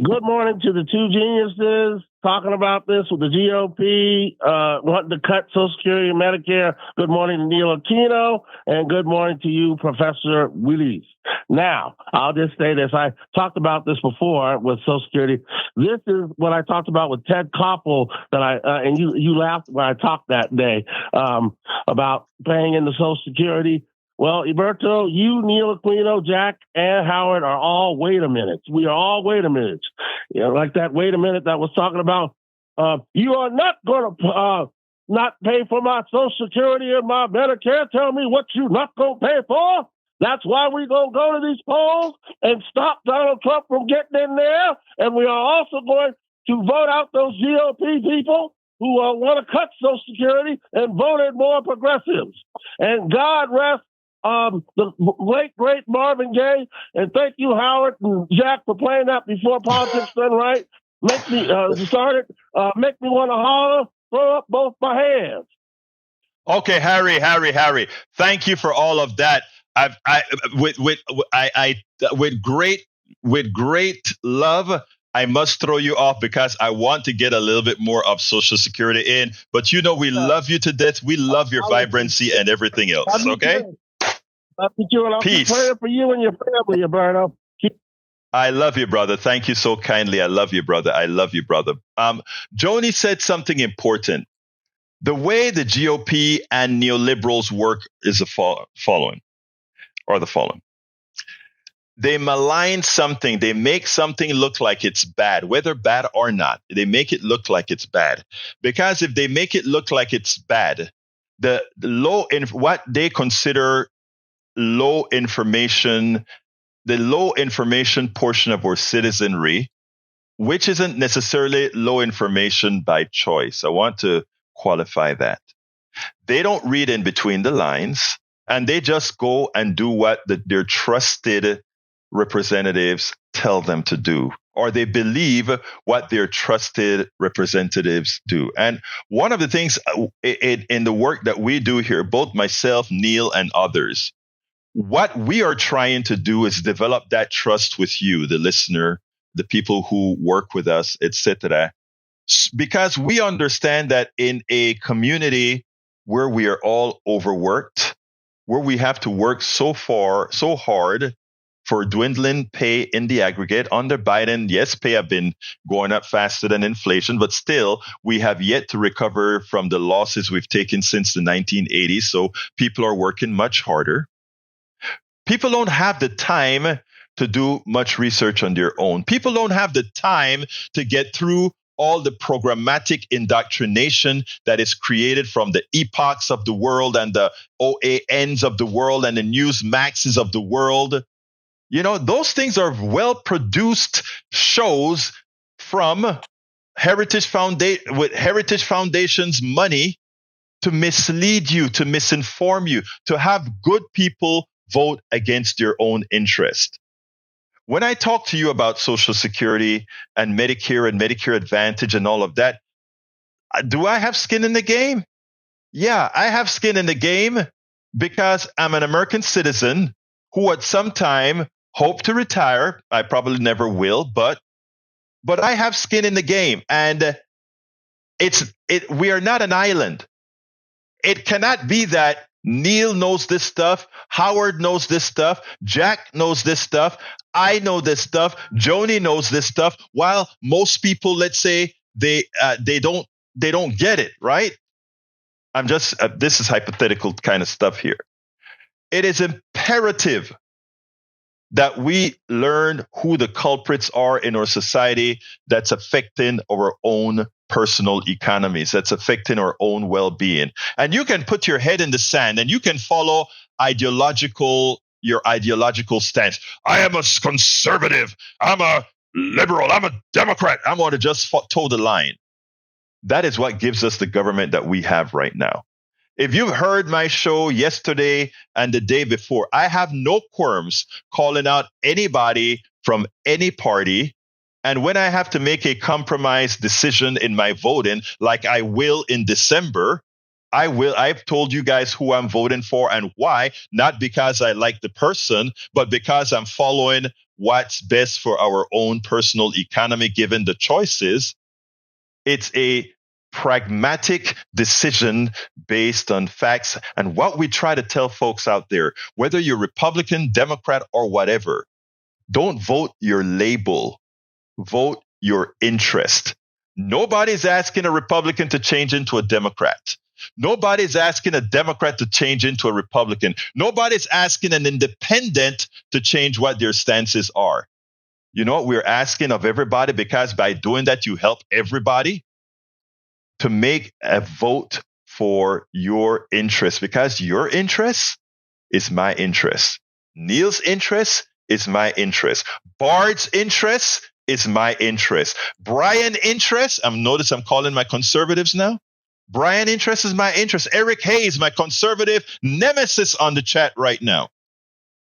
Good morning to the two geniuses talking about this with the GOP wanting to cut Social Security and Medicare. Good morning to Neil Aquino, and good morning to you, Professor Willies. Now, I'll just say this. I talked about this before with Social Security. This is what I talked about with Ted Koppel that and you laughed when I talked that day about paying into Social Security. Well, Egberto, you, Neil Aquino, Jack, and Howard are all wait a minute. We are all wait a minute. Like that wait a minute that was talking about, you are not going to not pay for my Social Security and my Medicare. Tell me what you not going to pay for. That's why we going to go to these polls and stop Donald Trump from getting in there. And we are also going to vote out those GOP people who want to cut Social Security and vote in more progressives. And God rest the late, great Marvin Gaye. And thank you, Howard and Jack, for playing that before politics done right. Make me make me want to holler, throw up both my hands. Okay, Harry. Thank you for all of that. With great love, I must throw you off because I want to get a little bit more of Social Security in. But we love you to death. We love your vibrancy and everything else. Okay. Peace. Praying for you and your family, Egberto. I love you, brother. Thank you so kindly. I love you, brother. Joni said something important. The way the GOP and neoliberals work is the following. They malign something. They make something look like it's bad, whether bad or not. They make it look like it's bad. Because if they make it look like it's bad, what they consider low information portion of our citizenry, which isn't necessarily low information by choice. I want to qualify that. They don't read in between the lines, and they just go and do what their trusted representatives tell them to do, or they believe what their trusted representatives do. And one of the things in the work that we do here, both myself, Neil, and others, what we are trying to do is develop that trust with you, the listener, the people who work with us, etc., Because we understand that in a community where we are all overworked, where we have to work so hard for dwindling pay in the aggregate. Under Biden, yes, pay have been going up faster than inflation, but still, we have yet to recover from the losses we've taken since the 1980s. So people are working much harder. People don't have the time to do much research on their own. People don't have the time to get through all the programmatic indoctrination that is created from the epochs of the world and the OANs of the world and the Newsmaxes of the world. You know, those things are well-produced shows from Heritage Foundation's money to mislead you, to misinform you, to have good people vote against your own interest. When I talk to you about Social Security and Medicare Advantage and all of that, do I have skin in the game? Yeah, I have skin in the game because I'm an American citizen who at some time hope to retire. I probably never will, but I have skin in the game, and we are not an island. It cannot be that Neil knows this stuff, Howard knows this stuff, Jack knows this stuff, I know this stuff, Joni knows this stuff, while most people, let's say, they don't get it, right? I'm just this is hypothetical kind of stuff here. It is imperative that we learn who the culprits are in our society that's affecting our own personal economies, that's affecting our own well-being. And you can put your head in the sand and you can follow your ideological stance. I am a conservative. I'm a liberal. I'm a Democrat. I'm going to just toe the line. That is what gives us the government that we have right now. If you've heard my show yesterday and the day before, I have no qualms calling out anybody from any party. And when I have to make a compromise decision in my voting, like I will in December, I've told you guys who I'm voting for and why, not because I like the person, but because I'm following what's best for our own personal economy, given the choices. It's a pragmatic decision based on facts and what we try to tell folks out there, whether you're Republican, Democrat, or whatever. Don't vote your label. Vote your interest. Nobody's asking a Republican to change into a Democrat. Nobody's asking a Democrat to change into a Republican. Nobody's asking an independent to change what their stances are. You know what we're asking of everybody, because by doing that, you help everybody to make a vote for your interest, because your interest is my interest. Neil's interest is my interest. Bard's interest is my interest. Brian's interest, notice I'm calling my conservatives now. Brian's interest is my interest. Eric Hayes, my conservative nemesis on the chat right now,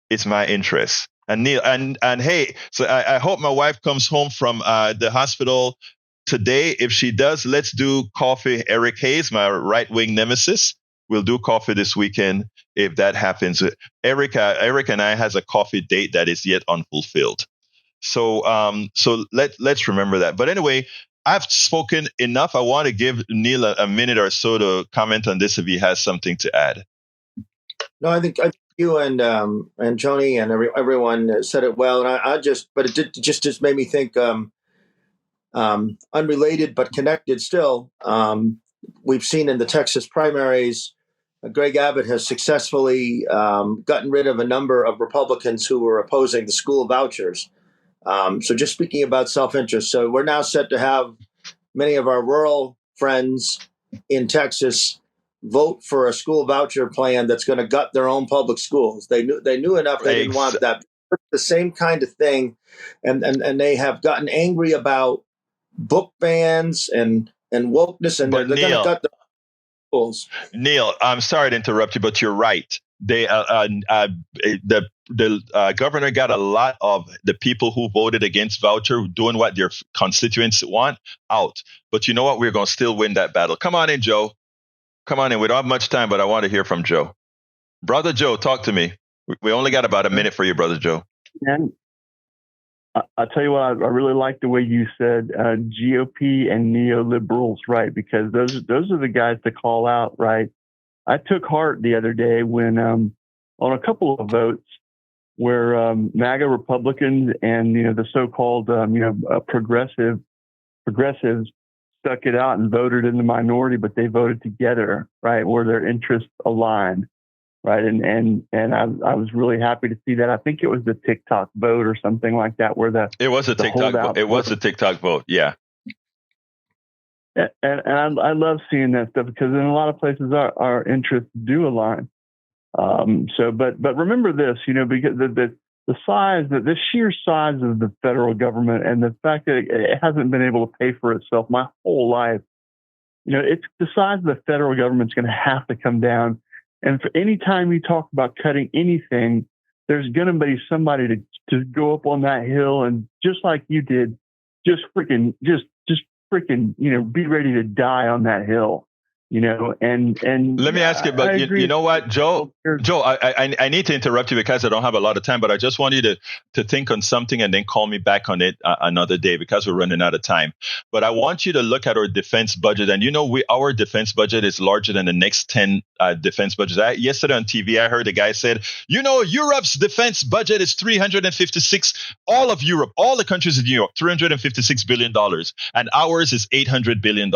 it's my interest. And Neil, and hey, so I hope my wife comes home from the hospital today. If she does, let's do coffee. Eric Hayes, my right-wing nemesis. We'll do coffee this weekend if that happens. Eric and I has a coffee date that is yet unfulfilled. So let's remember that. But anyway, I've spoken enough. I want to give Neil a minute or so to comment on this if he has something to add. No, I think you and Joni and everyone said it well, and it just made me think. Unrelated but connected still. We've seen in the Texas primaries, Greg Abbott has successfully gotten rid of a number of Republicans who were opposing the school vouchers. So just speaking about self-interest, so we're now set to have many of our rural friends in Texas vote for a school voucher plan that's going to gut their own public schools. They knew enough. They didn't want that. The same kind of thing, and they have gotten angry about book bans and wokeness, and they're going to gut the schools. Neil, I'm sorry to interrupt you, but you're right. The governor got a lot of the people who voted against voucher doing what their constituents want out. But you know what? We're going to still win that battle. Come on in, Joe. Come on in. We don't have much time, but I want to hear from Joe. Brother Joe, talk to me. We only got about a minute for you, Brother Joe. I tell you what, I really like the way you said GOP and neoliberals, right? Because those are the guys to call out, right? I took heart the other day when on a couple of votes where MAGA Republicans and the so-called progressives stuck it out and voted in the minority, but they voted together, right, where their interests aligned. Right. And I was really happy to see that. I think it was the TikTok vote or something like that, where it was a TikTok vote. It was a TikTok vote. Yeah. And I love seeing that stuff because in a lot of places our interests do align. But remember this, because the size, the sheer size of the federal government and the fact that it hasn't been able to pay for itself my whole life, it's the size of the federal government's going to have to come down. And for any time you talk about cutting anything, there's going to be somebody to go up on that hill and just like you did, just freaking, be ready to die on that hill, and let me ask you, but you know what, Joe, I need to interrupt you because I don't have a lot of time, but I just want you to think on something and then call me back on it another day because we're running out of time. But I want you to look at our defense budget, and our defense budget is larger than the next 10 defense budgets. Yesterday on TV, I heard a guy said, Europe's defense budget is 356. All of Europe, all the countries in Europe, $356 billion, and ours is $800 billion.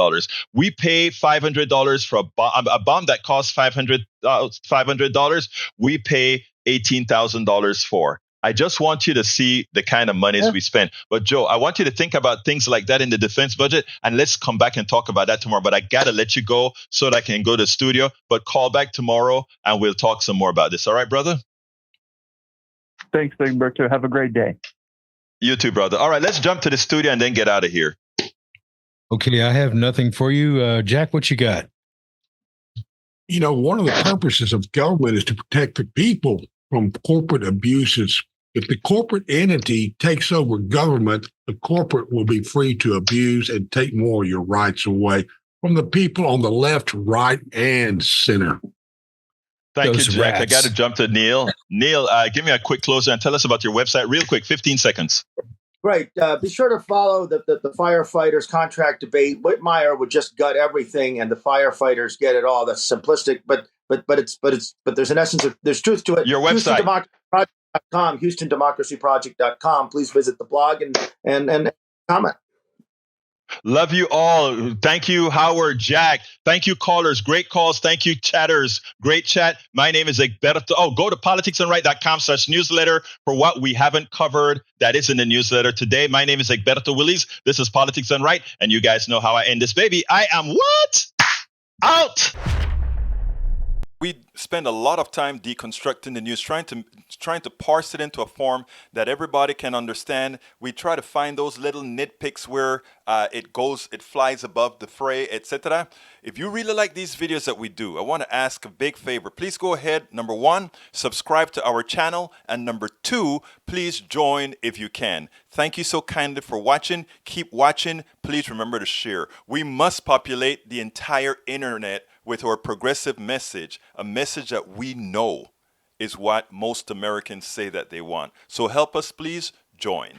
We pay $500 for a bomb that costs $500. We pay $18,000 for. I just want you to see the kind of monies we spend. But Joe, I want you to think about things like that in the defense budget, and let's come back and talk about that tomorrow. But I got to let you go so that I can go to the studio. But call back tomorrow, and we'll talk some more about this. All right, brother? Thanks, Egberto. Have a great day. You too, brother. All right, let's jump to the studio and then get out of here. Okay, I have nothing for you. Jack, what you got? One of the purposes of government is to protect the people from corporate abuses. If the corporate entity takes over government, the corporate will be free to abuse and take more of your rights away from the people on the left, right, and center. Thank Those you, Jack. rats. I got to jump to Neil. Neil, give me a quick closer and tell us about your website real quick, 15 seconds. Right. Be sure to follow the firefighters contract debate. Whitmire would just gut everything, and the firefighters get it all. That's simplistic, but there's an essence of there's truth to it. Your website, HoustonDemocracyProject.com, HoustonDemocracyProject.com. Please visit the blog and comment. Love you all. Thank you, Howard, Jack. Thank you, callers. Great calls. Thank you, chatters. Great chat. My name is Egberto. Oh, go to politicsandright.com/newsletter for what we haven't covered that is in the newsletter today. My name is Egberto Willies. This is Politics and Right, and you guys know how I end this baby. I am what? Out. We spend a lot of time deconstructing the news, trying to parse it into a form that everybody can understand. We try to find those little nitpicks where it flies above the fray, etc. If you really like these videos that we do, I want to ask a big favor. Please go ahead. Number 1, subscribe to our channel, and number 2, please join if you can. Thank you so kindly for watching. Keep watching. Please remember to share. We must populate the entire internet with our progressive message, a message that we know is what most Americans say that they want. So help us, please join.